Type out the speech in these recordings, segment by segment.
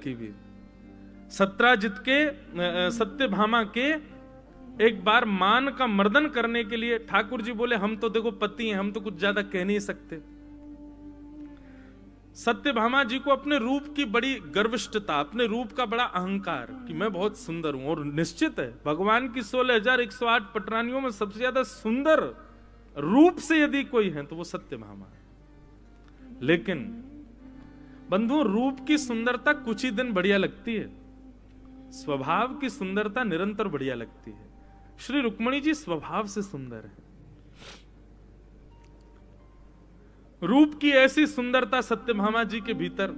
की भी। सत्राजित के सत्यभामा के एक बार मान का मर्दन करने के लिए ठाकुर जी बोले हम तो देखो पति हैं, हम तो कुछ ज्यादा कह नहीं सकते। सत्यभामा जी को अपने रूप की बड़ी गर्विष्ठता, अपने रूप का बड़ा अहंकार कि मैं बहुत सुंदर हूं। और निश्चित है भगवान की 16,108 पटरानियों में सबसे ज्यादा सुंदर रूप से यदि कोई है तो वो सत्यभामा है। लेकिन बंधुओं, रूप की सुंदरता कुछ ही दिन बढ़िया लगती है, स्वभाव की सुंदरता निरंतर बढ़िया लगती है। श्री रुक्मणी जी स्वभाव से सुंदर है। रूप की ऐसी सुंदरता सत्यभामा जी के भीतर,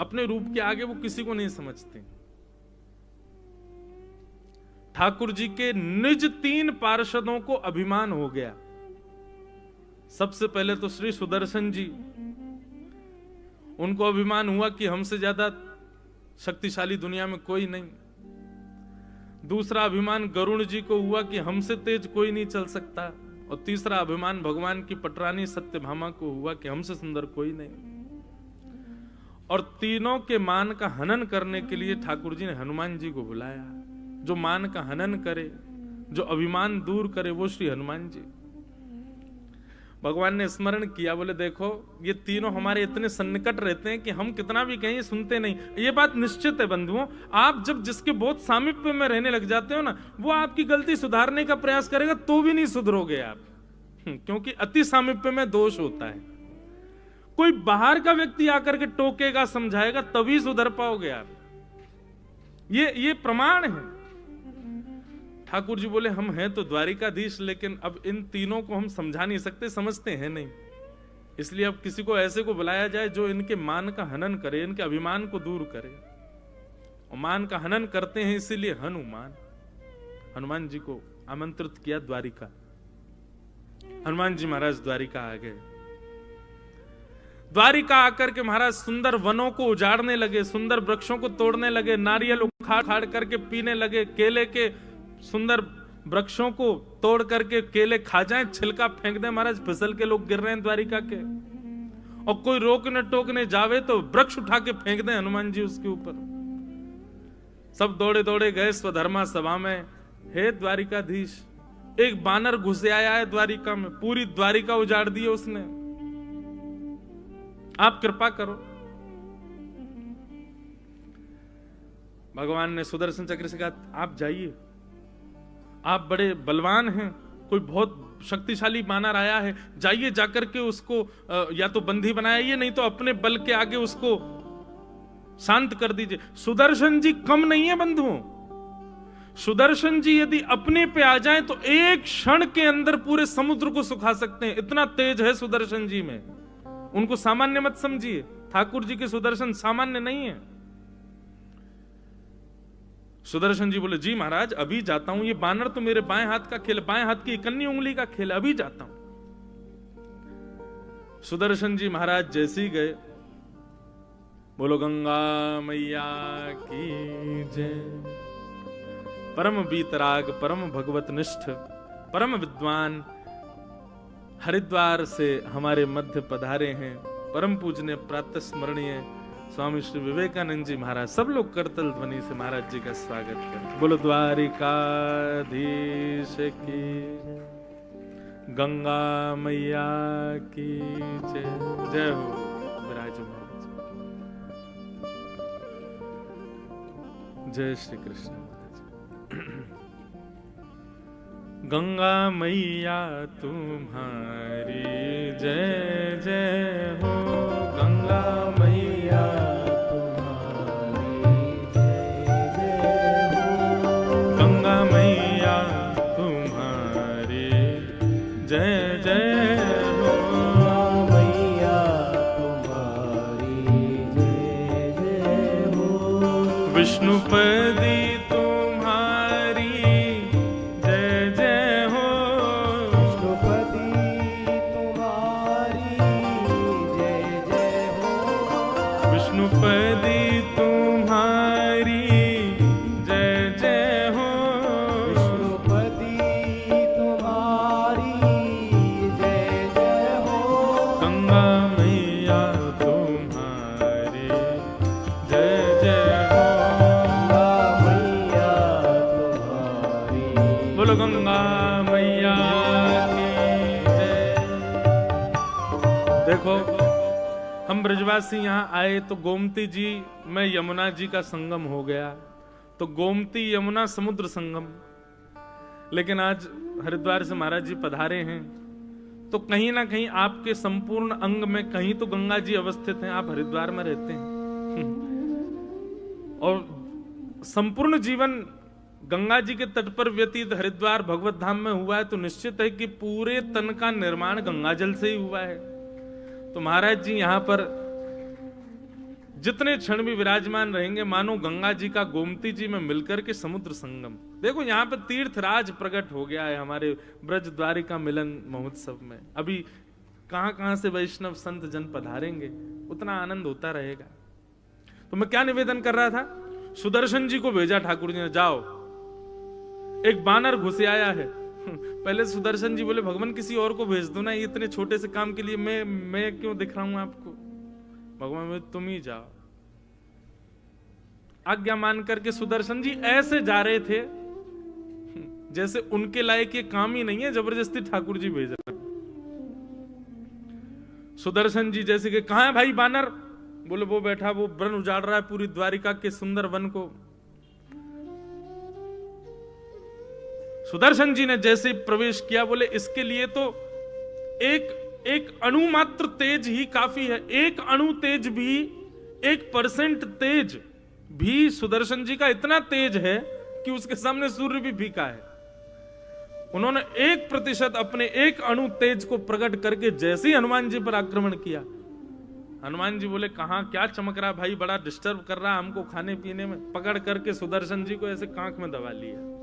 अपने रूप के आगे वो किसी को नहीं समझते। ठाकुर जी के निज 3 पार्षदों को अभिमान हो गया। सबसे पहले तो श्री सुदर्शन जी, उनको अभिमान हुआ कि हमसे ज्यादा शक्तिशाली दुनिया में कोई नहीं। दूसरा अभिमान गरुण जी को हुआ कि हमसे तेज कोई नहीं चल सकता। और तीसरा अभिमान भगवान की पटरानी सत्यभामा को हुआ कि हमसे सुंदर कोई नहीं। और तीनों के मान का हनन करने के लिए ठाकुर जी ने हनुमान जी को बुलाया। जो मान का हनन करे, जो अभिमान दूर करे, वो श्री हनुमान जी। भगवान ने स्मरण किया, बोले देखो ये तीनों हमारे इतने सन्निकट रहते हैं कि हम कितना भी कहें सुनते नहीं। ये बात निश्चित है बंधुओं, आप जब जिसके बहुत सामीप्य में रहने लग जाते हो ना, वो आपकी गलती सुधारने का प्रयास करेगा तो भी नहीं सुधरोगे आप, क्योंकि अति सामीप्य में दोष होता है। कोई बाहर का व्यक्ति आकर के टोकेगा, समझाएगा, तभी सुधर पाओगे आप। ये प्रमाण है। ठाकुर जी बोले हम हैं तो द्वारिकाधीश, लेकिन अब इन तीनों को हम समझा नहीं सकते, समझते हैं नहीं। इसलिए अब किसी को ऐसे को बुलाया जाए जो इनके मान का हनन करे, इनके अभिमान को दूर करे। और मान का हनन करते हैं इसीलिए हनुमान जी को आमंत्रित किया द्वारिका। हनुमान जी महाराज द्वारिका आ गए। द्वारिका आकर के महाराज सुंदर वनों को उजाड़ने लगे, सुंदर वृक्षों को तोड़ने लगे, नारियल उखाड़ करके पीने लगे, केले के सुंदर वृक्षों को तोड़ करके केले खा जाएं, छिलका फेंक दें महाराज, फिसल के लोग गिर रहे हैं द्वारिका के। और कोई रोकने टोकने जावे तो वृक्ष उठा के फेंक दें हनुमान जी उसके ऊपर। सब दौड़े दौड़े गए स्वधर्मा सभा में। हे द्वारिकाधीश, एक बानर घुस आया है द्वारिका में, पूरी द्वारिका उजाड़ दी है उसने, आप कृपा करो। भगवान ने सुदर्शन चक्र से कहा आप जाइए, आप बड़े बलवान हैं, कोई बहुत शक्तिशाली बानर आया है, जाइए जाकर के उसको या तो बंदी बनाइए, नहीं तो अपने बल के आगे उसको शांत कर दीजिए। सुदर्शन जी कम नहीं है बंधुओं। सुदर्शन जी यदि अपने पे आ जाएं तो एक क्षण के अंदर पूरे समुद्र को सुखा सकते हैं, इतना तेज है सुदर्शन जी में। उनको सामान्य मत समझिए, ठाकुर जी के सुदर्शन सामान्य नहीं है। सुदर्शन जी बोले जी महाराज अभी जाता हूं, ये बानर तो मेरे बाएं हाथ का खेल, बाएं हाथ की इकन्नी उंगली का खेल, अभी जाता हूं। सुदर्शन जी महाराज जैसे ही गए, बोलो गंगा मैया की जय। परम बीतराग, परम भगवत निष्ठ, परम विद्वान हरिद्वार से हमारे मध्य पधारे हैं, परम पूजनीय प्रातः स्मरणीय स्वामी श्री विवेकानंद जी महाराज। सब लोग करतल ध्वनि से महाराज जी का स्वागत करें। बोलो द्वारिकाधीश की, गंगा मैया की जय। जय हो विराज महाराज। जय श्री कृष्ण महाराज। गंगा मैया तुम्हारी जय जय हो, गंगा मैया तुम्हारी जय जय हो, गंगा मैया तुम्हारी जय जय हो, मैया तुम्हारी जय जय हो, विष्णुपदी तुम्हारी देखो, हम ब्रजवासी यहाँ आए तो गोमती जी में यमुना जी का संगम हो गया, तो गोमती यमुना समुद्र संगम। लेकिन आज हरिद्वार से महाराज जी पधारे हैं तो कहीं ना कहीं आपके संपूर्ण अंग में कहीं तो गंगा जी अवस्थित हैं। आप हरिद्वार में रहते हैं और संपूर्ण जीवन गंगा जी के तट पर व्यतीत हरिद्वार भगवत धाम में हुआ है, तो निश्चित है कि पूरे तन का निर्माण गंगा जल से ही हुआ है। तो महाराज जी यहां पर जितने क्षण भी विराजमान रहेंगे मानो गंगा जी का गोमती जी में मिलकर के समुद्र संगम। देखो यहां पर तीर्थराज प्रकट हो गया है हमारे ब्रज द्वारिका मिलन महोत्सव में। अभी कहां से वैष्णव संत जन पधारेंगे, उतना आनंद होता रहेगा। तो मैं क्या निवेदन कर रहा था, सुदर्शन जी को भेजा ठाकुर जी ने, जाओ एक बानर घुस आया है। पहले सुदर्शन जी बोले भगवान किसी और को भेज दो ना, इतने छोटे से काम के लिए मैं क्यों दिख रहा हूं आपको। भगवान बोले तुम ही जाओ। आज्ञा मान करके सुदर्शन जी ऐसे जा रहे थे जैसे उनके लायक ये काम ही नहीं है, जबरदस्ती ठाकुर जी भेज रहे। सुदर्शन जी जैसे कि कहां है भाई बानर, बोले वो बैठा, वो वन उजाड़ रहा है पूरी द्वारिका के सुंदर वन को। सुदर्शन जी ने जैसे प्रवेश किया, बोले इसके लिए तो एक अणु मात्र तेज ही काफी है। एक अणु तेज भी, 1% तेज भी सुदर्शन जी का इतना तेज है कि उसके सामने सूर्य भी फीका है। उन्होंने 1% अपने एक अणु तेज को प्रकट करके जैसे ही हनुमान जी पर आक्रमण किया, हनुमान जी बोले कहां क्या चमक रहा भाई, बड़ा डिस्टर्ब कर रहा हमको खाने पीने में। पकड़ करके सुदर्शन जी को ऐसे कांख में दबा लिया।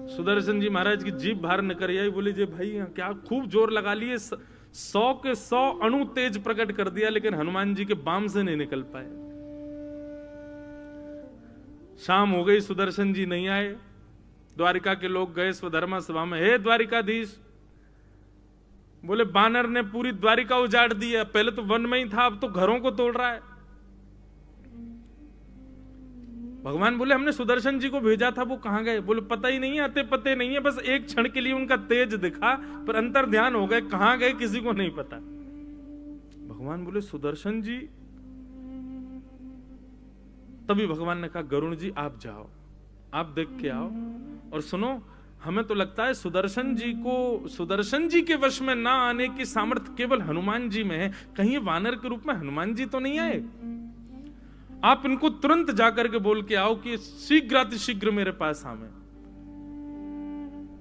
सुदर्शन जी महाराज की जीभ बाहर निकल आई, बोले जे भाई क्या खूब जोर लगा लिए, 100 के 100 अणु तेज प्रकट कर दिया, लेकिन हनुमान जी के बाम से नहीं निकल पाए। शाम हो गई, सुदर्शन जी नहीं आए। द्वारिका के लोग गए स्वधर्मा सभा में, हे द्वारिकाधीश, बोले बानर ने पूरी द्वारिका उजाड़ दी है, पहले तो वन में ही था, अब तो घरों को तोड़ रहा है। भगवान बोले हमने सुदर्शन जी को भेजा था, वो कहां गए। बोले पता ही नहीं है, आते पते नहीं है, बस एक क्षण के लिए उनका तेज दिखा पर अंतर ध्यान हो गए, कहां गए किसी को नहीं पता। भगवान बोले सुदर्शन जी, तभी भगवान ने कहा गरुण जी आप जाओ, आप देख के आओ और सुनो। हमें तो लगता है सुदर्शन जी के वश में ना आने की सामर्थ्य केवल हनुमान जी में है, कहीं वानर के रूप में हनुमान जी तो नहीं आए। आप इनको तुरंत जाकर के बोल के आओ कि शीघ्रातिशीघ्र मेरे पास आवे।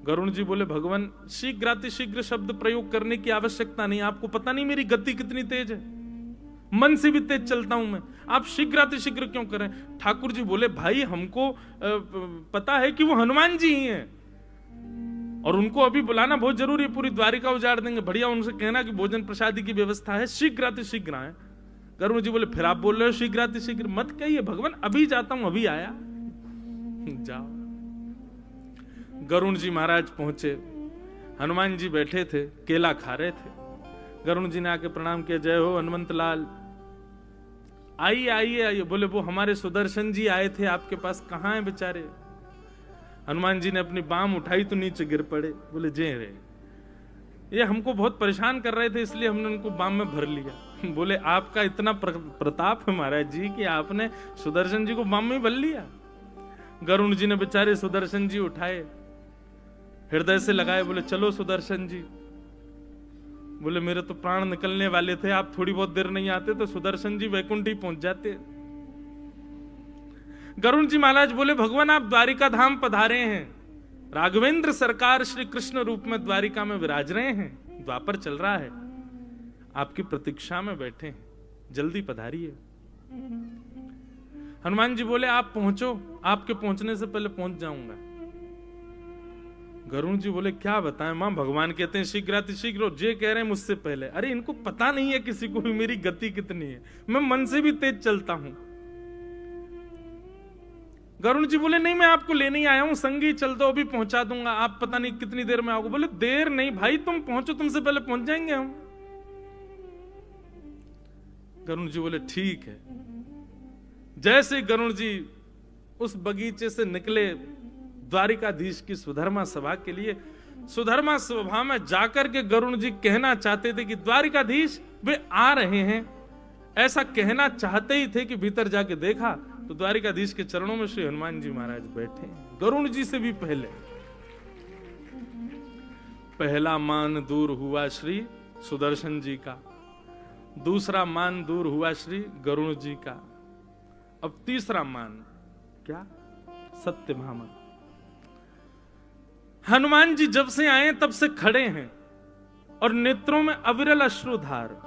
गरुण जी बोले भगवान शीघ्रातिशीघ्र शब्द प्रयोग करने की आवश्यकता नहीं, आपको पता नहीं मेरी गति कितनी तेज है, मन से भी तेज चलता हूं मैं, आप शीघ्रातिशीघ्र क्यों करें। ठाकुर जी बोले भाई हमको पता है कि वो हनुमान जी ही हैं और उनको अभी बुलाना बहुत जरूरी है, पूरी द्वारिका उजाड़ देंगे, बढ़िया उनसे कहना कि भोजन प्रसादी की व्यवस्था है, शीघ्रातिशीघ्र आए। गरुण जी बोले फिर आप बोल रहे हो शीघ्रातिशीघ्र, मत कहिए भगवान, अभी जाता हूं, अभी आया। जाओ। गरुण जी महाराज पहुंचे, हनुमान जी बैठे थे, केला खा रहे थे। गरुण जी ने आके प्रणाम किया, जय हो हनुमंत लाल, आइए आइए आइए। बोले वो हमारे सुदर्शन जी आए थे आपके पास, कहां हैं बेचारे। हनुमान जी ने अपनी बाम उठाई तो नीचे गिर पड़े। बोले जय रे, ये हमको बहुत परेशान कर रहे थे इसलिए हमने उनको बाम में भर लिया। बोले आपका इतना प्रताप है महाराज जी कि आपने सुदर्शन जी को बाम में भर लिया। गरुण जी ने बेचारे सुदर्शन जी उठाए, हृदय से लगाए, बोले चलो सुदर्शन जी। बोले मेरे तो प्राण निकलने वाले थे, आप थोड़ी बहुत देर नहीं आते तो सुदर्शन जी वैकुंठ ही पहुंच जाते। गरुण जी महाराज बोले भगवान आप द्वारिका धाम पधारे हैं, राघवेंद्र सरकार श्री कृष्ण रूप में द्वारिका में विराज रहे हैं, द्वापर चल रहा है, आपकी प्रतीक्षा में बैठे हैं, जल्दी पधारिए। हनुमान जी बोले आप पहुंचो, आपके पहुंचने से पहले पहुंच जाऊंगा। गरुण जी बोले क्या बताएं मां, भगवान कहते हैं शीघ्रातिशीघ्र, जे कह रहे हैं मुझसे पहले। अरे इनको पता नहीं है किसी को भी मेरी गति कितनी है, मैं मन से भी तेज चलता हूं। गरुण जी बोले नहीं मैं आपको लेने ही आया हूं, संगी चल दो, अभी पहुंचा दूंगा, आप पता नहीं कितनी देर में आओगे। बोले देर नहीं भाई, तुम पहुंचो, तुमसे पहले पहुंच जाएंगे हम। गरुण जी बोले ठीक है। जैसे गरुण जी उस बगीचे से निकले द्वारिकाधीश की सुधर्मा सभा के लिए, सुधर्मा सभा में जाकर के गरुण जी कहना चाहते थे कि द्वारिकाधीश वे आ रहे हैं ऐसा कहना चाहते ही थे कि भीतर जाके देखा तो द्वारिकाधीश के चरणों में श्री हनुमान जी महाराज बैठे, गरुण जी से भी पहले। पहला मान दूर हुआ श्री सुदर्शन जी का, दूसरा मान दूर हुआ श्री गरुण जी का, अब तीसरा मान क्या? सत्यभामा। हनुमान जी जब से आए तब से खड़े हैं और नेत्रों में अविरल अश्रुधार।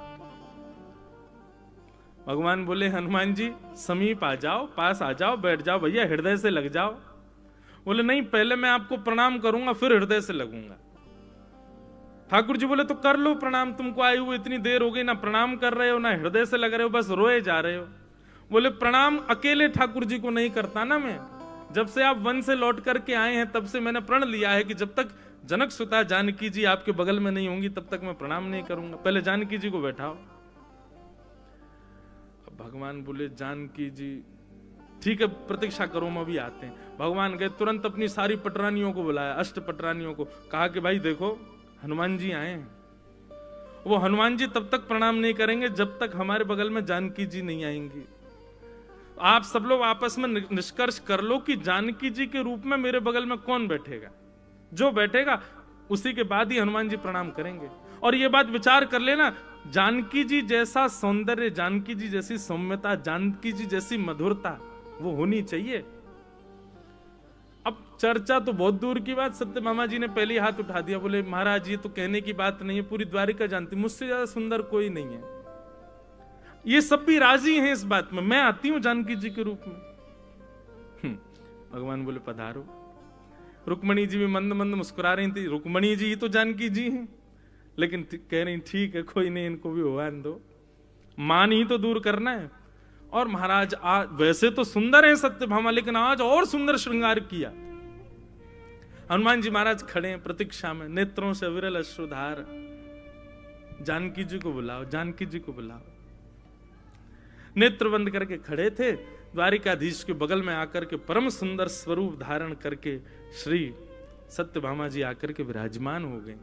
भगवान बोले हनुमान जी समीप आ जाओ, पास आ जाओ, बैठ जाओ भैया, हृदय से लग जाओ। बोले नहीं, पहले मैं आपको प्रणाम करूंगा फिर हृदय से लगूंगा। ठाकुर जी बोले तो कर लो प्रणाम, तुमको आए हुए इतनी देर हो गई, ना प्रणाम कर रहे हो ना हृदय से लग रहे हो, बस रोए जा रहे हो। बोले प्रणाम अकेले ठाकुर जी को नहीं करता ना मैं, जब से आप वन से लौट करके आए हैं तब से मैंने प्रण लिया है कि जब तक जनक सुता जानकी जी आपके बगल में नहीं होंगी तब तक मैं प्रणाम नहीं करूंगा, पहले जानकी जी को बैठाओ। भगवान बोले जानकी जी ठीक है प्रतीक्षा करो, हम अभी आते हैं। भगवान गए, तुरंत अपनी सारी पटरानियों को बुलाया, अष्ट पटरानियों को, कहा कि भाई देखो हनुमान जी आए हैं। वो हनुमान जी तब तक प्रणाम नहीं करेंगे जब तक हमारे बगल में जानकी जी नहीं आएंगी। आप सब लोग आपस में निष्कर्ष कर लो कि जानकी जी के रूप में मेरे बगल में कौन बैठेगा, जो बैठेगा उसी के बाद ही हनुमान जी प्रणाम करेंगे। और ये बात विचार कर लेना, जानकी जी जैसा सौंदर्य, जानकी जी जैसी सौम्यता, जानकी जी जैसी मधुरता वो होनी चाहिए। अब चर्चा तो बहुत दूर की बात, सत्यभामा जी ने पहले हाथ उठा दिया, बोले महाराज ये तो कहने की बात नहीं है, पूरी द्वारिका जानती, मुझसे ज्यादा सुंदर कोई नहीं है। ये सब भी राजी हैं इस बात में, मैं आती हूं जानकी जी के रूप में। भगवान बोले पधारो। रुक्मणी जी भी मंद मंद मुस्कुरा रही थी, रुक्मणी जी तो जानकी जी हैं, लेकिन कह रही ठीक है कोई नहीं, इनको भी होने दो, मान ही तो दूर करना है। और महाराज आज वैसे तो सुंदर है सत्यभामा, लेकिन आज और सुंदर श्रृंगार किया। हनुमान जी महाराज खड़े हैं प्रतीक्षा में, नेत्रों से विरल अश्रुधार। जानकी जी को बुलाओ, जानकी जी को बुलाओ। नेत्र बंद करके खड़े थे, द्वारिकाधीश के बगल में आकर के परम सुंदर स्वरूप धारण करके श्री सत्यभामा जी आकर के विराजमान हो गए।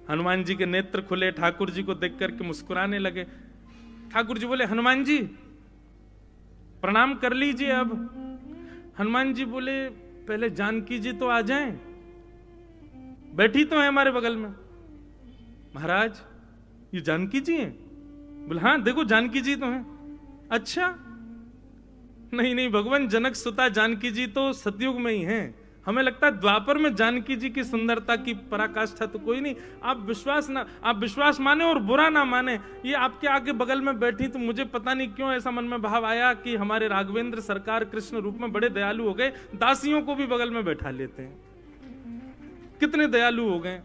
हनुमान जी के नेत्र खुले, ठाकुर जी को देख करके मुस्कुराने लगे। ठाकुर जी बोले हनुमान जी प्रणाम कर लीजिए अब। हनुमान जी बोले पहले जानकी जी तो आ जाएं, बैठी तो है हमारे बगल में। महाराज ये जानकी जी हैं? बोले हाँ देखो जानकी जी तो हैं। अच्छा नहीं नहीं भगवान, जनक सुता जानकी जी तो सतयुग में ही हैं, हमें लगता है द्वापर में जानकी जी की सुंदरता की पराकाष्ठा तो कोई नहीं। आप विश्वास माने और बुरा ना माने, ये आपके आगे बगल में बैठी तो मुझे पता नहीं क्यों ऐसा मन में भाव आया कि हमारे राघवेंद्र सरकार कृष्ण रूप में बड़े दयालु हो गए, दासियों को भी बगल में बैठा लेते हैं, कितने दयालु हो गए।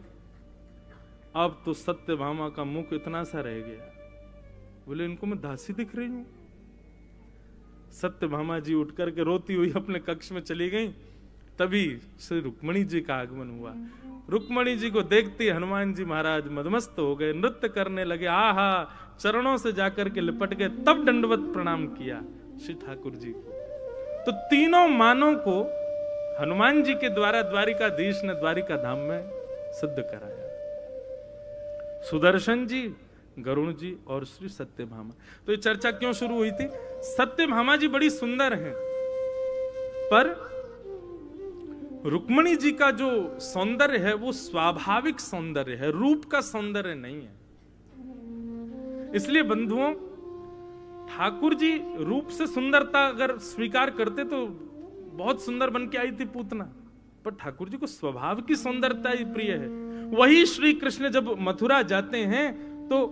अब तो सत्यभामा का मुख इतना सा रह गया, बोले इनको मैं दासी दिख रही हूं। सत्यभामा जी उठ करके रोती हुई अपने कक्ष में चली गई। तभी श्री रुक्मणी जी का आगमन हुआ। रुक्मणी जी को देखते हनुमान जी महाराज मदमस्त हो गए, नृत्य करने लगे, आहा चरणों से जाकर के लिपट गए, तब दंडवत प्रणाम किया श्री ठाकुर जी को। तो तीनों मानों को हनुमान जी के द्वारा द्वारिकाधीश ने द्वारिका धाम में सिद्ध कराया, सुदर्शन जी, गरुण जी और श्री सत्यभामा। तो ये चर्चा क्यों शुरू हुई थी? सत्यभामा जी बड़ी सुंदर हैं, पर रुक्मणी जी का जो सौंदर्य है वो स्वाभाविक सौंदर्य है, रूप का सौंदर्य नहीं है। इसलिए बंधुओं, ठाकुर जी रूप से सुंदरता अगर स्वीकार करते तो बहुत सुंदर बन के आई थी पूतना, पर ठाकुर जी को स्वभाव की सुंदरता ही प्रिय है। वही श्री कृष्ण जब मथुरा जाते हैं तो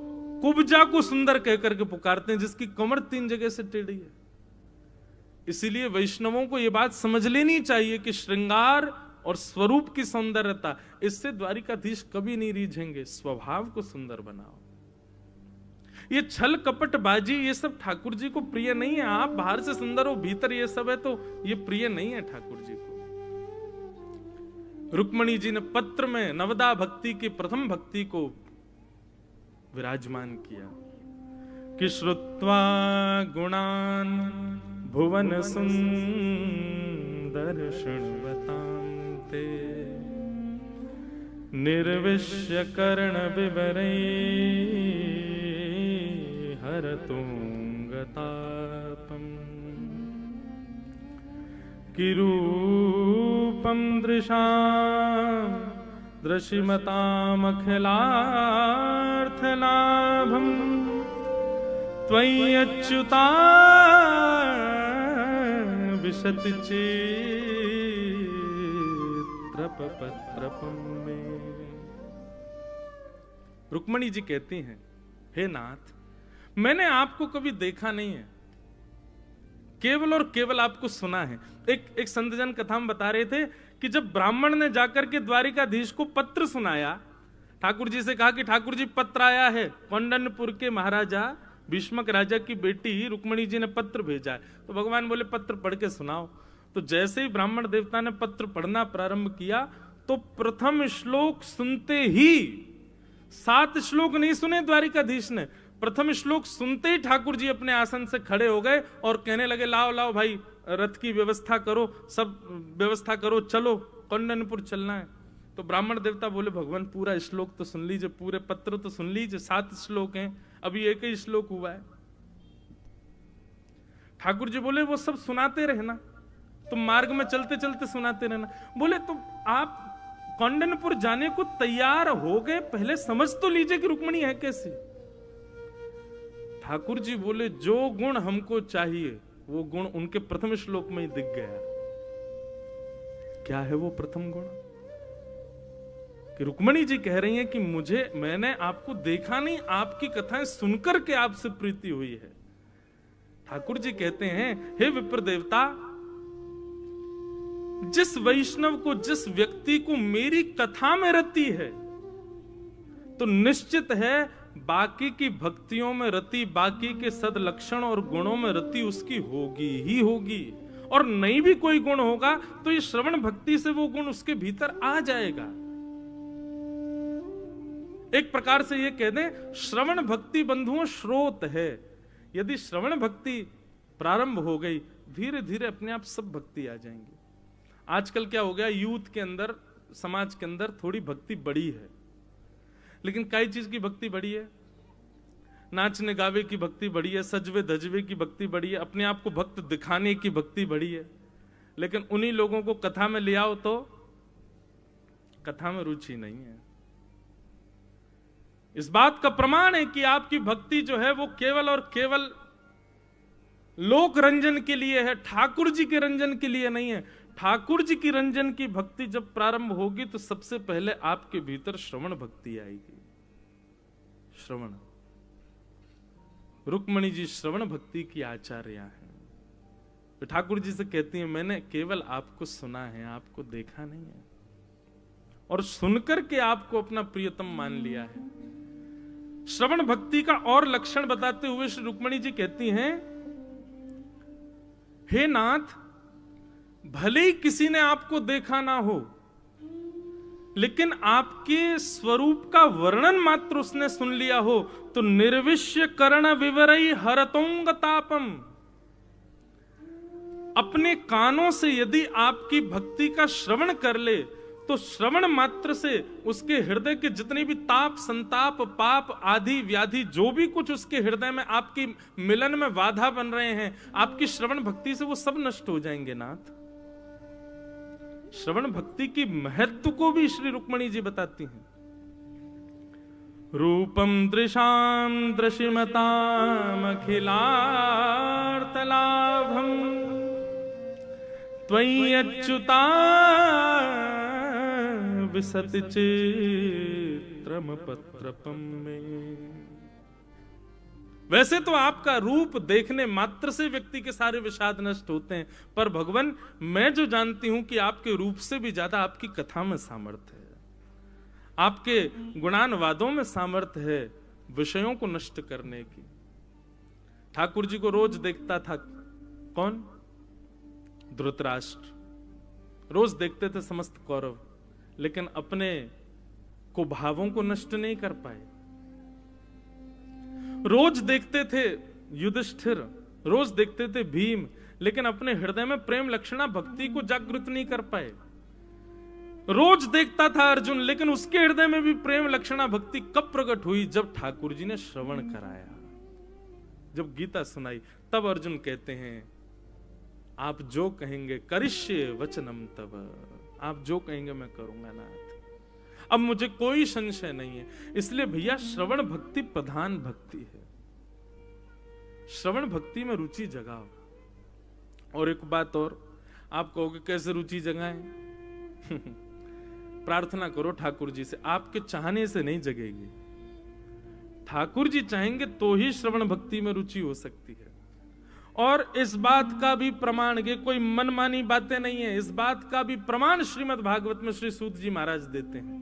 कुब्जा को सुंदर कहकर के पुकारते हैं, जिसकी कमर 3 जगह से टेढ़ी है। इसीलिए वैष्णवों को यह बात समझ लेनी चाहिए कि श्रृंगार और स्वरूप की सौंदर्यता, इससे द्वारिकाधीश कभी नहीं रीझेंगे। स्वभाव को सुंदर बनाओ। ये छल कपट बाजी ये सब ठाकुर जी को प्रिय नहीं है। आप बाहर से सुंदर हो, भीतर ये सब है, तो ये प्रिय नहीं है ठाकुर जी को। रुक्मणी जी ने पत्र में नवदा भक्ति की प्रथम भक्ति को विराजमान किया कि श्रुत्वा गुणान भुवन सुंदर शृण्वतां ते निर्विश्य कर्ण विवरै हरतुंगतापम् किरूपं दृशां दृशिमतामखिलार्थलाभं त्वय्यच्युता विशति चित्रपत्रपं मे। रुक्मणी जी कहती हैं, हे नाथ, मैंने आपको कभी देखा नहीं है, केवल और केवल आपको सुना है। एक संतजन कथा में बता रहे थे कि जब ब्राह्मण ने जाकर के द्वारिकाधीश को पत्र सुनाया, ठाकुर जी से कहा कि ठाकुर जी पत्र आया है, कौंडन्यपुर के महाराजा भीष्मक राजा की बेटी रुक्मणी जी ने पत्र भेजा है। तो भगवान बोले पत्र पढ़ के सुनाओ। तो जैसे ही ब्राह्मण देवता ने पत्र पढ़ना प्रारंभ किया तो प्रथम श्लोक सुनते ही, 7 श्लोक नहीं सुने द्वारिकाधीश ने, प्रथम श्लोक सुनते ही ठाकुर जी अपने आसन से खड़े हो गए और कहने लगे, लाओ लाओ भाई, रथ की व्यवस्था करो, सब व्यवस्था करो, चलो कौंडन्यपुर चलना है। तो ब्राह्मण देवता बोले, भगवान पूरा श्लोक तो सुन लीजिए, पूरे पत्र तो सुन लीजिए, 7 श्लोक हैं, अभी एक ही श्लोक हुआ है। ठाकुर जी बोले, वो सब सुनाते रहना, तुम मार्ग में चलते चलते सुनाते रहना। बोले, तो आप कौंडन्यपुर जाने को तैयार हो गए, पहले समझ तो लीजिए कि रुक्मणी है कैसी। ठाकुर जी बोले, जो गुण हमको चाहिए वो गुण उनके प्रथम श्लोक में ही दिख गया। क्या है वो प्रथम गुण? कि रुक्मणी जी कह रही हैं कि मैंने आपको देखा नहीं, आपकी कथाएं सुनकर के आपसे प्रीति हुई है। ठाकुर जी कहते हैं, हे विप्र देवता, जिस वैष्णव को, जिस व्यक्ति को मेरी कथा में रति है, तो निश्चित है बाकी की भक्तियों में रति, बाकी के सदलक्षण और गुणों में रति उसकी होगी ही होगी। और नहीं भी कोई गुण होगा तो ये श्रवण भक्ति से वो गुण उसके भीतर आ जाएगा। एक प्रकार से ये कह दें, श्रवण भक्ति बंधुओं स्रोत है। यदि श्रवण भक्ति प्रारंभ हो गई, धीरे धीरे अपने आप सब भक्ति आ जाएंगी। आजकल क्या हो गया, यूथ के अंदर, समाज के अंदर थोड़ी भक्ति बढ़ी है, लेकिन कई चीज की भक्ति बढ़ी है। नाचने गावे की भक्ति बढ़ी है, सजवे धजवे की भक्ति बढ़ी है, अपने आप को भक्त दिखाने की भक्ति बढ़ी है। लेकिन उन्हीं लोगों को कथा में ले आओ तो कथा में रुचि नहीं है। इस बात का प्रमाण है कि आपकी भक्ति जो है वो केवल और केवल लोक रंजन के लिए है, ठाकुर जी के रंजन के लिए नहीं है। ठाकुर जी की रंजन की भक्ति जब प्रारंभ होगी तो सबसे पहले आपके भीतर श्रवण भक्ति आएगी। श्रवण, रुक्मणी जी श्रवण भक्ति की आचार्या हैं। तो ठाकुर जी से कहती हैं, मैंने केवल आपको सुना है, आपको देखा नहीं है, और सुनकर के आपको अपना प्रियतम मान लिया है। श्रवण भक्ति का और लक्षण बताते हुए श्री रुक्मणी जी कहती हैं, हे नाथ, भले ही किसी ने आपको देखा ना हो, लेकिन आपके स्वरूप का वर्णन मात्र उसने सुन लिया हो तो निर्विश्य कर्ण विवरई हरतोंगतापम, अपने कानों से यदि आपकी भक्ति का श्रवण कर ले तो श्रवण मात्र से उसके हृदय के जितने भी ताप, संताप, पाप आदि व्याधि, जो भी कुछ उसके हृदय में आपकी मिलन में बाधा बन रहे हैं, आपकी श्रवण भक्ति से वो सब नष्ट हो जाएंगे। नाथ, श्रवण भक्ति की महत्व को भी श्री रुक्मणी जी बताती हैं। रूपम दृशाम दृशिमताम अखिलार्थलाभम त्वयि अच्युता विसति चित्रम पत्रपम में। वैसे तो आपका रूप देखने मात्र से व्यक्ति के सारे विषाद नष्ट होते हैं, पर भगवान, मैं जो जानती हूं कि आपके रूप से भी ज्यादा आपकी कथा में सामर्थ्य है, आपके गुणानुवादों में सामर्थ्य है विषयों को नष्ट करने की। ठाकुर जी को रोज देखता था कौन? धृतराष्ट्र। रोज देखते थे समस्त कौरव, लेकिन अपने कुभावों को नष्ट नहीं कर पाए। रोज देखते थे युधिष्ठिर, रोज देखते थे भीम, लेकिन अपने हृदय में प्रेम लक्षणा भक्ति को जागृत नहीं कर पाए। रोज देखता था अर्जुन, लेकिन उसके हृदय में भी प्रेम लक्षणा भक्ति कब प्रकट हुई? जब ठाकुर जी ने श्रवण कराया, जब गीता सुनाई, तब अर्जुन कहते हैं आप जो कहेंगे करिष्ये वचनम तब, आप जो कहेंगे मैं करूंगा नाथ। अब मुझे कोई संशय नहीं है। इसलिए भैया श्रवण भक्ति प्रधान भक्ति है। श्रवण भक्ति में रुचि जगाओ। और एक बात और, आप कहोगे कैसे रुचि जगाएं? प्रार्थना करो ठाकुर जी से, आपके चाहने से नहीं जगेगी। ठाकुर जी चाहेंगे तो ही श्रवण भक्ति में रुचि हो सकती है। और इस बात का भी प्रमाण, ये कोई मनमानी बातें नहीं है, इस बात का भी प्रमाण श्रीमद् भागवत में श्री सूत जी महाराज देते हैं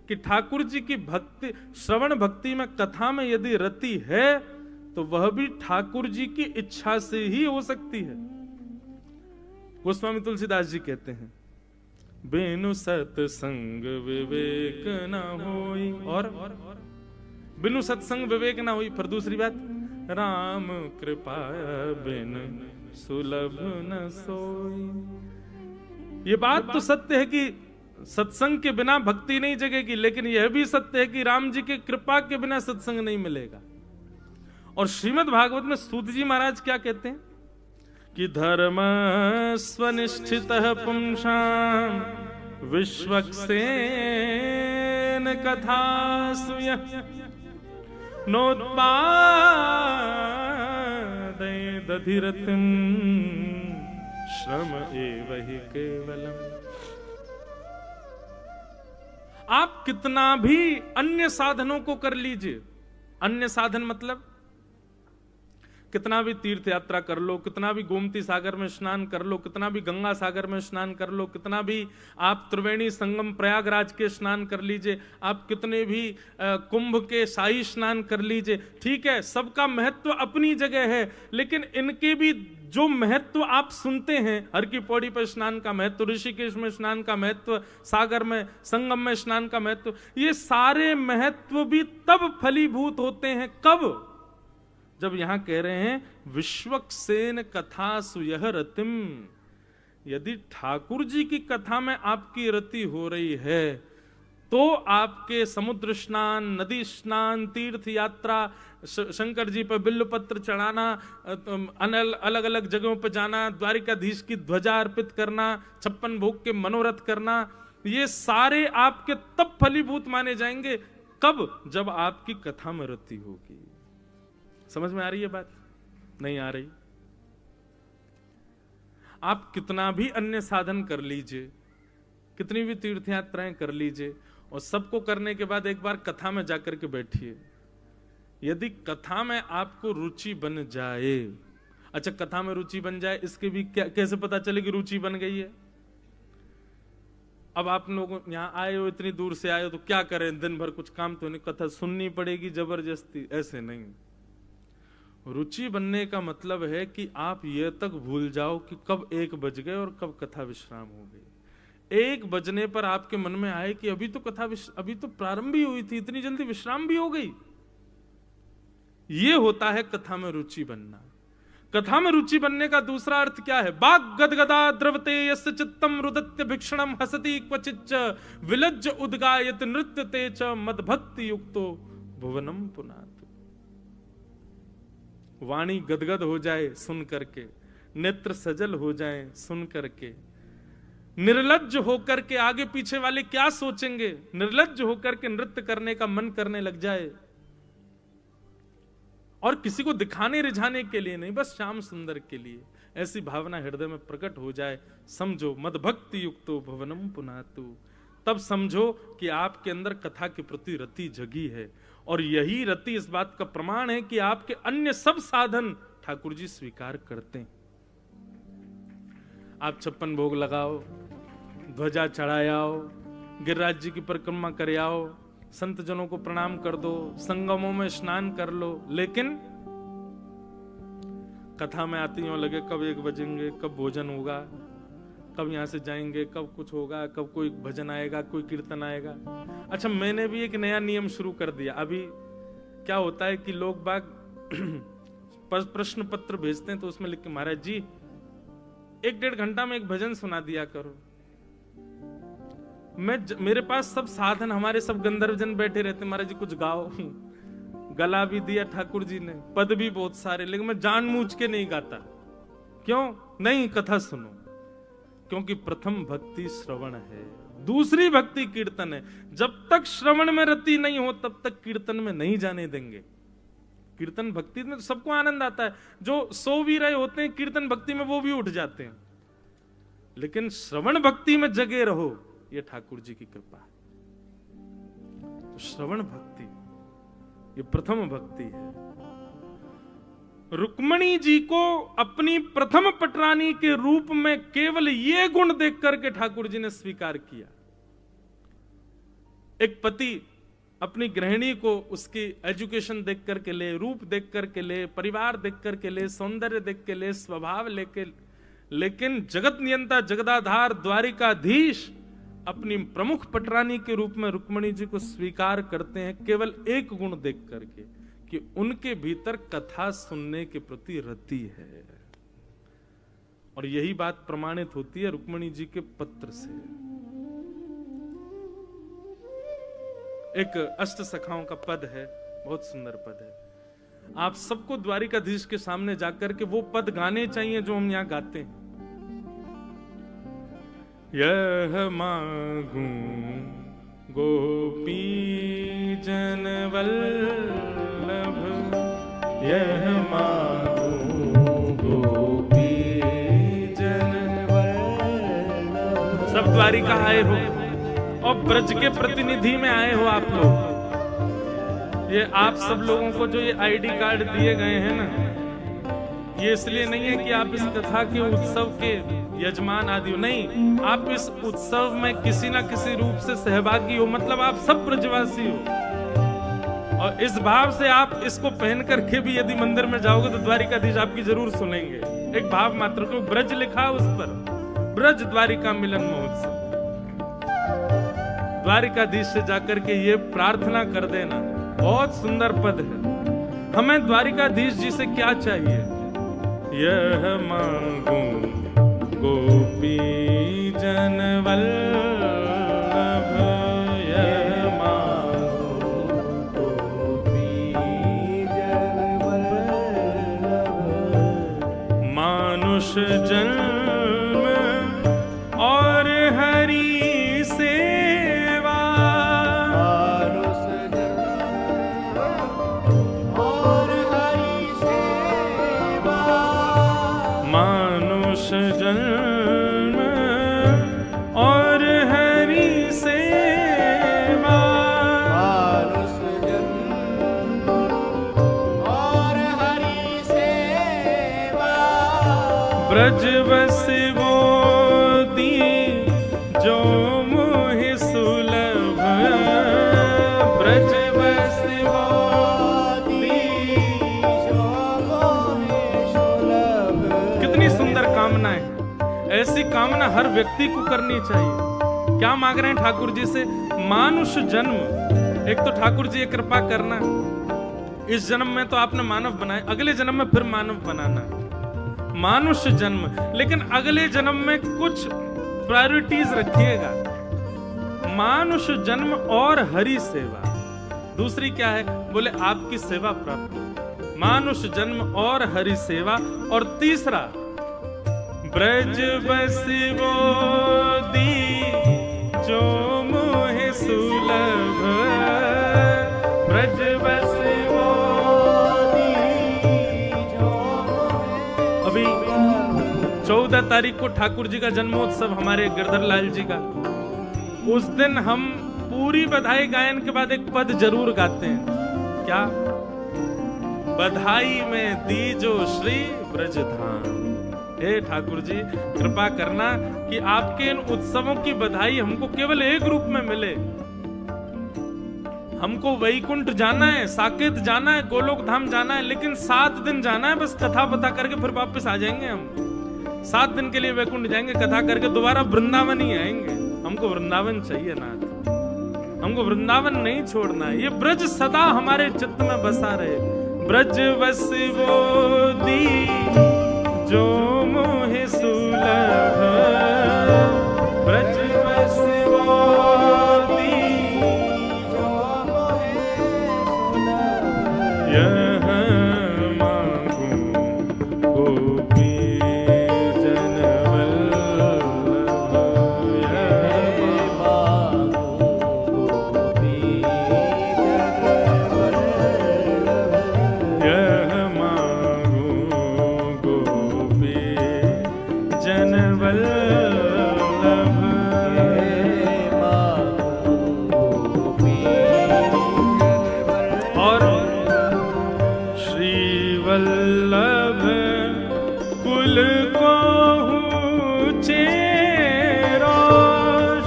कि ठाकुर जी की भक्ति, श्रवण भक्ति में, कथा में यदि रति है तो वह भी ठाकुर जी की इच्छा से ही हो सकती है। गोस्वामी तुलसीदास जी कहते हैं बिनु सत्संग विवेक न होई, और बिनु सत्संग विवेक न होई। फिर दूसरी बात, राम कृपा बिन सुलभ न सोई। ये बात तो सत्य है कि सत्संग के बिना भक्ति नहीं जगेगी, लेकिन यह भी सत्य है कि राम जी की कृपा के बिना सत्संग नहीं मिलेगा। और श्रीमद् भागवत में सूत जी महाराज क्या कहते हैं कि धर्म स्वनिष्ठित पुंसाम विश्वक्सेन कथा सुय नोत्पादय दधिरतिम श्रम एव हि केवलम। आप कितना भी अन्य साधनों को कर लीजिए, अन्य साधन मतलब कितना भी तीर्थ यात्रा कर लो, कितना भी गोमती सागर में स्नान कर लो, कितना भी गंगा सागर में स्नान कर लो, कितना भी आप त्रिवेणी संगम प्रयागराज के स्नान कर लीजिए, आप कितने भी कुंभ के शाही स्नान कर लीजिए, ठीक है, सबका महत्व अपनी जगह है। लेकिन इनके भी जो महत्व आप सुनते हैं, हर की पौड़ी पर स्नान का महत्व, ऋषिकेश में स्नान का महत्व, सागर में संगम में स्नान का महत्व, ये सारे महत्व भी तब फलीभूत होते हैं कब? जब यहां कह रहे हैं विश्वक्सेन कथा सुयह रतिम। यदि ठाकुर जी की कथा में आपकी रति हो रही है तो आपके समुद्र स्नान, नदी स्नान, तीर्थ यात्रा, शंकर जी पर बिल्वपत्र चढ़ाना, अलग अलग जगहों पर जाना, द्वारिकाधीश की ध्वजा अर्पित करना, 56 भोग के मनोरथ करना, ये सारे आपके तब फलीभूत माने जाएंगे कब? जब आपकी कथा में रति होगी। समझ में आ रही है बात? नहीं आ रही? आप कितना भी अन्य साधन कर लीजिए, कितनी भी तीर्थ यात्राएं कर लीजिए, और सबको करने के बाद एक बार कथा में जाकर के बैठिए। यदि कथा में आपको रुचि बन जाए, अच्छा कथा में रुचि बन जाए, इसके भी कैसे पता चले कि रुचि बन गई है? अब आप लोग यहाँ आए हो, इतनी दूर से आए हो, तो क्या करें, दिन भर कुछ काम तो नहीं, कथा सुननी पड़ेगी जबरदस्ती? ऐसे नहीं। रुचि बनने का मतलब है कि आप ये तक भूल जाओ कि कब 1 बज गए और कब कथा विश्राम हो गई। 1 बजने पर आपके मन में आए कि अभी तो कथा अभी तो प्रारंभ ही हुई थी, इतनी जल्दी विश्राम भी हो गई। ये होता है कथा में रुचि बनना। कथा में रुचि बनने का दूसरा अर्थ क्या है? बाग गदगदा द्रवते यस्य चित्तम रुदत्य भिक्षणम हसति क्वचिच्च विलज्ज उद्गायत नृत्यते च मदभक्ति युक्तो भुवनम पुनातु। वाणी गदगद हो जाए सुन करके, नेत्र सजल हो जाए सुन करके, निर्लज्ज होकर के आगे पीछे वाले क्या सोचेंगे, निर्लज्ज होकर के नृत्य करने का मन करने लग जाए, और किसी को दिखाने रिझाने के लिए नहीं, बस श्याम सुंदर के लिए, ऐसी भावना हृदय में प्रकट हो जाए, समझो मदभक्ति युक्तो भुवनम पुनातु। तब समझो कि आपके अंदर कथा के प्रति रति जगी है, और यही रति इस बात का प्रमाण है कि आपके अन्य सब साधन ठाकुर जी स्वीकार करते हैं। आप 56 भोग लगाओ, ध्वजा चढ़ाओ, गिरिराज जी की परिक्रमा कर आओ, संत जनों को प्रणाम कर दो, संगमों में स्नान कर लो, लेकिन कथा में आती हो लगे कब 1 बजेंगे, कब भोजन होगा, कब यहां से जाएंगे, कब कुछ होगा, कब कोई भजन आएगा, कोई कीर्तन आएगा। अच्छा, मैंने भी एक नया नियम शुरू कर दिया। अभी क्या होता है कि लोग बाग प्रश्न पत्र भेजते हैं, तो उसमें लिख के महाराज जी 1-1.5 घंटा में एक भजन सुना दिया करो। मेरे पास सब साधन, हमारे सब गंधर्वजन बैठे रहते, महाराज जी कुछ गाओ। गला भी दिया ठाकुर जी ने, पद भी बहुत सारे, लेकिन मैं जानबूझ के नहीं गाता। क्यों नहीं? कथा सुनो, क्योंकि प्रथम भक्ति श्रवण है, दूसरी भक्ति कीर्तन है। जब तक श्रवण में रति नहीं हो तब तक कीर्तन में नहीं जाने देंगे। कीर्तन भक्ति में तो सबको आनंद आता है, जो सो भी रहे होते हैं कीर्तन भक्ति में वो भी उठ जाते हैं, लेकिन श्रवण भक्ति में जगे रहो, ये ठाकुर जी की कृपा है। तो श्रवण भक्ति ये प्रथम भक्ति है। रुक्मणी जी को अपनी प्रथम पटरानी के रूप में केवल ये गुण देख करके ठाकुर जी ने स्वीकार किया। एक पति अपनी गृहिणी को उसकी एजुकेशन देख करके ले, रूप देख करके ले, परिवार देख करके ले, सौंदर्य देख के ले, स्वभाव लेके, लेकिन जगत नियंता जगदाधार द्वारिकाधीश अपनी प्रमुख पटरानी के रूप में रुक्मणी जी को स्वीकार करते हैं केवल एक गुण देख करके, कि उनके भीतर कथा सुनने के प्रति रति है। और यही बात प्रमाणित होती है रुक्मणी जी के पत्र से। एक अष्ट सखाओं का पद है, बहुत सुंदर पद है। आप सबको द्वारिकाधीश के सामने जाकर के वो पद गाने चाहिए जो हम यहां गाते हैं। यह मांगू गोपी जन वल्लभ, यह मांगू गोपी जन वल्लभ। सब द्वारिका आए हो और ब्रज के प्रतिनिधि में आए हो आप लोग। ये आप सब लोगों को जो ये आईडी कार्ड दिए गए हैं ना, ये इसलिए नहीं है कि आप इस कथा के उत्सव के यजमान आदि हो, नहीं, आप इस उत्सव में किसी ना किसी रूप से सहभागी हो, मतलब आप सब ब्रजवासी हो। और इस भाव से आप इसको पहन करके भी यदि मंदिर में जाओगे तो द्वारिकाधीश आपकी जरूर सुनेंगे। एक भाव मात्र, क्यों ब्रज लिखा उस पर, ब्रज द्वारिका मिलन महोत्सव। द्वारिकाधीश से जाकर के ये प्रार्थना कर देना, बहुत सुंदर पद है। हमें द्वारिकाधीश जी से क्या चाहिए? यह मांगू गोपी जन वल्लभ, यह मांगू गोपी जन वल्लभ। मानुष जन्म और हरि सेवा, मानुष जन्म और हरि सेवा, मानुष जन्म और हरि सेवा, मानुष जन्म और हरि सेवा। ब्रज बसवो दी जो मोहि सुलभ, ब्रज बसवो दी जो मोहि सुलभ। कितनी सुंदर कामना है, ऐसी कामना हर व्यक्ति को करनी चाहिए। क्या मांग रहे हैं ठाकुर जी से? मानुष जन्म। एक तो ठाकुर जी ये कृपा करना, इस जन्म में तो आपने मानव बनाए, अगले जन्म में फिर मानव बनाना। मानुष जन्म, लेकिन अगले जन्म में कुछ प्रायोरिटीज रखिएगा। मानुष जन्म और हरि सेवा। दूसरी क्या है? बोले आपकी सेवा प्राप्त हो। मानुष जन्म और हरि सेवा। और तीसरा, ब्रज बसवो दी जो मोहि सुलभ, ब्रज बसवो दी जो मोहि। अभी 14 तारीख को ठाकुर जी का जन्मोत्सव, हमारे गिरधर लाल जी का। उस दिन हम पूरी बधाई गायन के बाद एक पद जरूर गाते हैं। क्या? बधाई में दीजो श्री ब्रजधाम। हे ठाकुर जी, कृपा करना कि आपके इन उत्सवों की बधाई हमको केवल एक रूप में मिले। हमको वैकुंठ जाना है, साकेत जाना है, गोलोक धाम जाना है, लेकिन 7 दिन जाना है, बस कथा बता करके फिर वापस आ जाएंगे हम। 7 दिन के लिए वैकुंठ जाएंगे, कथा करके दोबारा वृंदावन ही आएंगे। हमको वृंदावन चाहिए नाथ, हमको वृंदावन नहीं छोड़ना है। ये ब्रज सदा हमारे चित्त में बसा रहे। ब्रज बसवो दी जो मोहि सुलभ, ब्रज बसवो वल्लभ कुल को चेरो,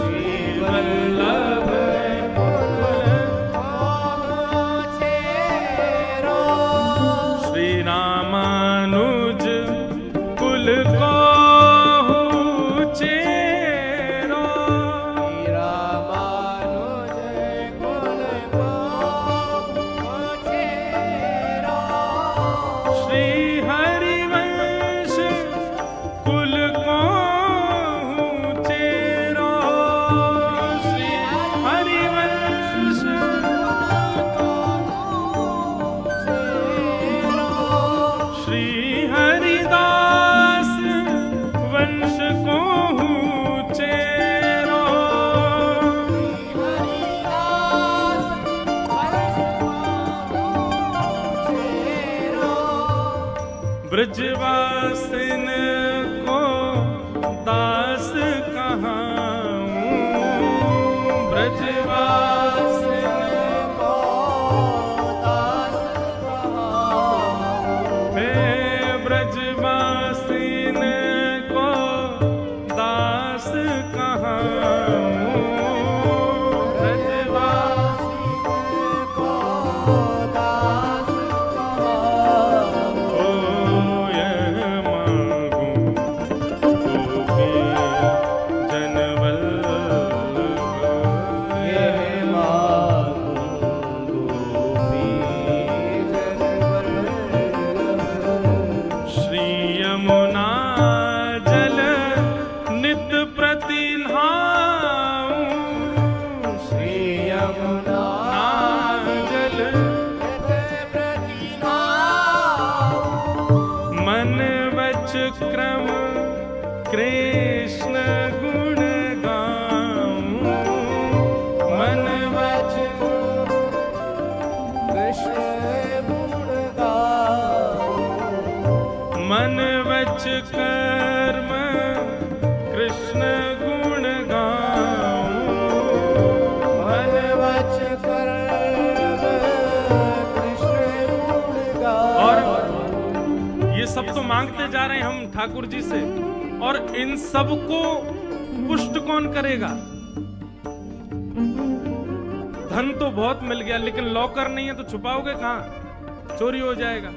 श्री वल्लभ चेरो, श्री रामानुज कुल को चेरो, श्री रामानुज कुल को चेरो, श्री हरिवंश कुल को चेरो, श्री हरिवंश श्री हरिदास वंश को चेरो, ब्रजवासिन को दास कहाऊं, ब्रजवासिन को दास कहाऊं, हे ब्रजवासिन को दास कहाऊं, ब्रजवासिन को दास कहाऊं, ओ यह मांगूं गोपी जनवल्लभ, यह मांगूं गोपी जनवल्लभ, श्री यमुना जल नित प्रति नहाऊं, श्री यमुना जल नित प्रति नहाऊं, मन वच क्रम कृष्ण गुण गाऊं, मन वच कृष्ण गुण गाऊं, मन वच कर्म कृष्ण गुण गाऊं, मन वच कर्म कृष्ण गुण गाऊं। और ये सब तो मांगते जा रहे हैं हम ठाकुर जी से, और इन सब को पुष्ट कौन करेगा? धन तो बहुत मिल गया, लेकिन लॉकर नहीं है तो छुपाओगे कहां? चोरी हो जाएगा।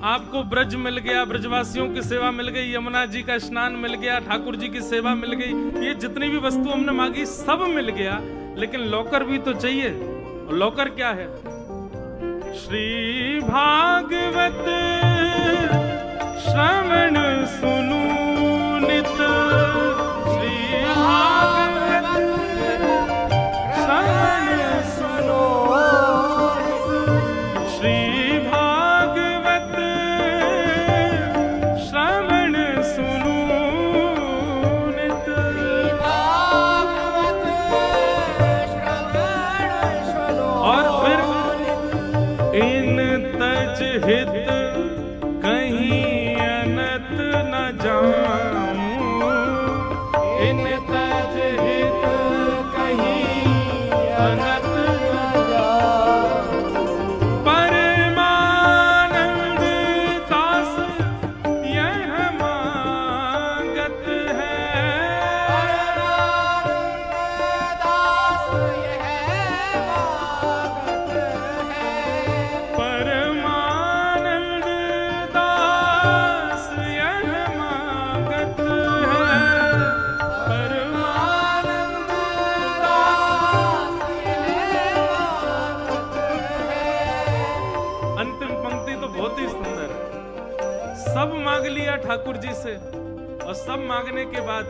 आपको ब्रज मिल गया, ब्रजवासियों की सेवा मिल गई, यमुना जी का स्नान मिल गया, ठाकुर जी की सेवा मिल गई, ये जितनी भी वस्तु हमने मांगी सब मिल गया, लेकिन लॉकर भी तो चाहिए। और लॉकर क्या है? श्री भागवत श्रवण सुनु नित, श्री भागवत श्रवण सुनो, श्री भागवत श्रवण सुनु नित, भागवत श्रवण सुनो। और फिर इन तज हित कहीं अनत न जाऊं, इन तज हित कहीं अनत न जाऊं, परमानंद दास यह मांगत है, परमानंद दास यह मांगत है, परमानंद दास यह मांगत है, परमानंद दास यह मांगत है। अंतिम पंक्ति तो बहुत ही सुंदर है। सब मांग लिया ठाकुर जी से, और सब मांगने के बाद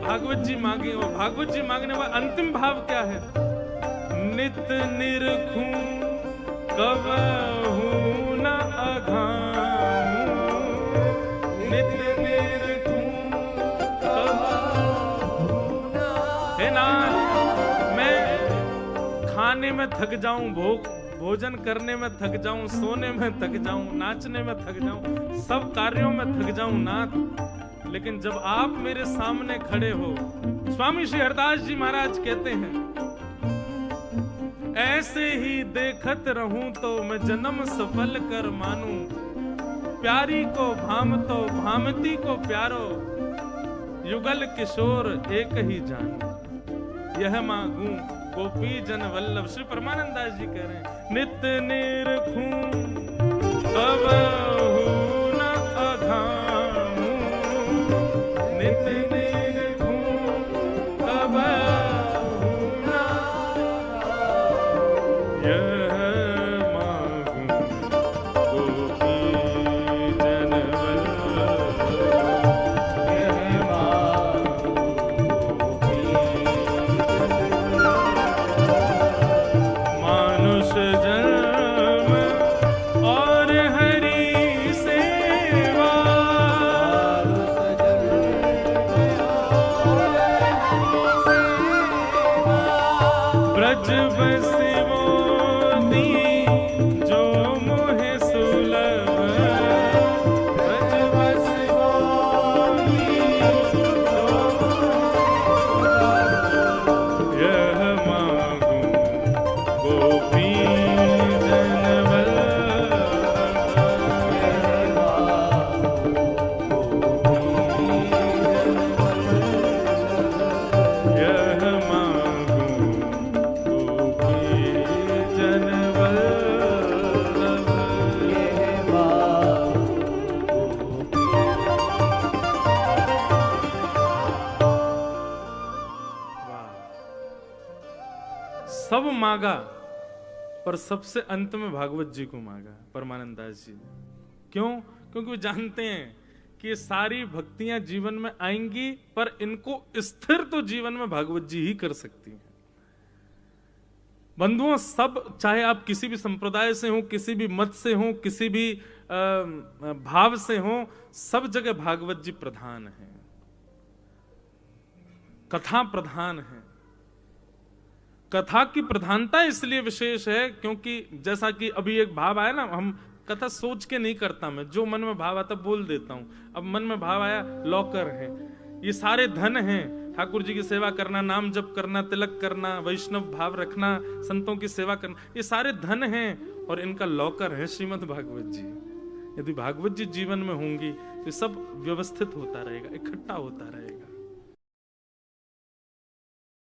भागवत जी मांगे, और भागवत जी मांगने के बाद अंतिम भाव क्या है? नित निरखूं कबहू न अघाऊं, नित निरखूं कबहू न। हे नाथ, मैं खाने में थक जाऊं, भोजन करने में थक जाऊं, सोने में थक जाऊं, नाचने में थक जाऊं, सब कार्यों में थक जाऊं नाथ, लेकिन जब आप मेरे सामने खड़े हो, स्वामी श्री हरदास जी महाराज कहते हैं, ऐसे ही देखत रहूं तो मैं जन्म सफल कर मानूं, प्यारी को भामतो भामती को प्यारो, युगल किशोर एक ही जानो, यह मांगू गोपी जन वल्लभ। श्री परमानंद दास जी कह रहे हैं, नित्य निरखूं कबहू न अधाऊं, नित्य निरखूं कबहू न अधाऊं, यह मांगू गोपी जन वल्लभ, यह मांगू गोपी मानुष जन्म और हरि सेवा, ब्रज बसिवो जो मोहे सुलभ, ब्रज बसिवो यह मांगू गोपी जन वल्लभ, यह मांगू गोपी जन वल्लभ, यह सब मांगा पर सबसे अंत में भागवत जी को मांगा परमानंद दास जी ने। क्यों? क्योंकि वो जानते हैं कि ये सारी भक्तियां जीवन में आएंगी, पर इनको स्थिर तो जीवन में भागवत जी ही कर सकती हैं। बंधुओं, सब, चाहे आप किसी भी संप्रदाय से हो, किसी भी मत से हो, किसी भी भाव से हो, सब जगह भागवत जी प्रधान है, कथा प्रधान है। कथा की प्रधानता इसलिए विशेष है क्योंकि जैसा कि अभी एक भाव आया ना, हम कथा सोच के नहीं करता, मैं जो मन में भाव आता बोल देता हूं। अब मन में भाव आया, लॉकर है, ये सारे धन हैं, ठाकुर जी की सेवा करना, नाम जप करना, तिलक करना, वैष्णव भाव रखना, संतों की सेवा करना, ये सारे धन हैं और इनका लॉकर है श्रीमद् भागवत जी। यदि भागवत जी जीवन में होंगी तो सब व्यवस्थित होता रहेगा, इकट्ठा होता रहेगा।